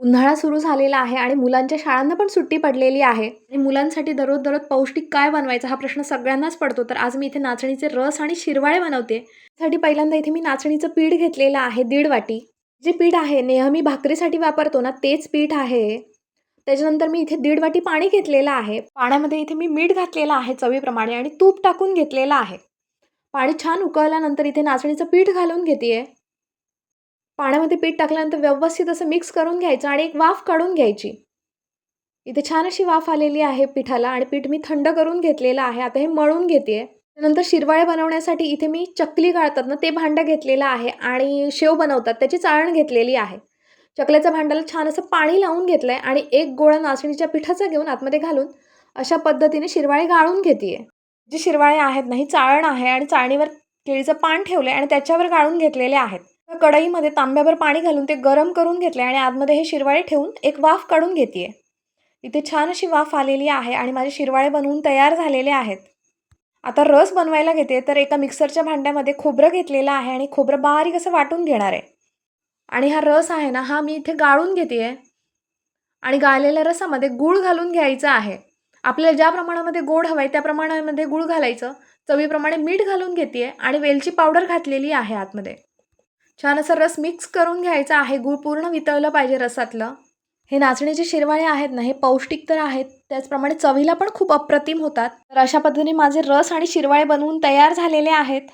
उन्हाळा सुरू झालेला आहे आणि मुलांच्या शाळांना पण सुट्टी पडलेली आहे आणि मुलांसाठी दररोज पौष्टिक काय बनवायचा हा प्रश्न सगळ्यांनाच पडतो. तर आज मी इथे नाचणीचे रस आणि शिरवाळे बनवते. त्यासाठी पहिल्यांदा इथे मी नाचणीचं पीठ घेतलेलं आहे 1.5 वाटी. जे पीठ आहे नेहमी भाकरीसाठी वापरतो ना तेच पीठ आहे. त्याच्यानंतर मी इथे 1.5 वाटी पाणी घेतलेलं आहे. पाण्यामध्ये इथे मी मीठ घातलेलं आहे चवीप्रमाणे आणि तूप टाकून घेतलेलं आहे. पाणी छान उकळल्यानंतर इथे नाचणीचं पीठ घालून घेते. पाण्यामध्ये पीठ टाकल्यानंतर व्यवस्थित असं मिक्स करून घ्यायचं आणि एक वाफ काढून घ्यायची. इथे छान अशी वाफ आलेली आहे पिठाला आणि पीठ मी थंड करून घेतलेलं आहे. आता हे मळून घेते. त्यानंतर शिरवाळे बनवण्यासाठी इथे मी चकली गाळतात ना ते भांडं घेतलेलं आहे आणि शेव बनवतात त्याची चाळण घेतलेली आहे. चकल्याच्या भांड्याला छान असं पाणी लावून घेतलंय आणि एक गोळा नाचणीच्या पिठाचा घेऊन आतमध्ये घालून अशा पद्धतीने शिरवाळे गाळून घेते. जे शिरवाळे आहेत ना ही चाळण आहे आणि चाळणीवर केळीचं पान ठेवलंय आणि त्याच्यावर गाळून घेतलेले आहेत. कढईमध्ये तांब्याभर पाणी घालून ते गरम करून घेतले आणि आतमध्ये हे शिरवाळे ठेवून एक वाफ काढून घेते. इथे छान अशी वाफ आलेली आहे आणि माझे शिरवाळे बनवून तयार झालेले आहेत. आता रस बनवायला घेते. तर एका मिक्सरच्या भांड्यामध्ये खोबरं घेतलेलं आहे आणि खोबरं बारीक असं वाटून घेणार आहे. आणि हा रस आहे ना हा मी इथे गाळून घेते आणि गाळलेल्या रसामध्ये गूळ घालून घ्यायचा आहे. आपल्याला ज्या प्रमाणामध्ये गोड हवं आहे त्या प्रमाणामध्ये गूळ घालायचं. चवीप्रमाणे मीठ घालून घेते आणि वेलची पावडर घातलेली आहे आतमध्ये. छान असा रस मिक्स करून घ्यायचा आहे. गूळ पूर्ण वितळलं पाहिजे रसातलं. हे नाचणीचे शिरवाळे आहेत ना हे पौष्टिक तर आहेत त्याचप्रमाणे चवीला पण खूप अप्रतिम होतात. तर अशा पद्धतीने माझे रस आणि शिरवाळे बनवून तयार झालेले आहेत.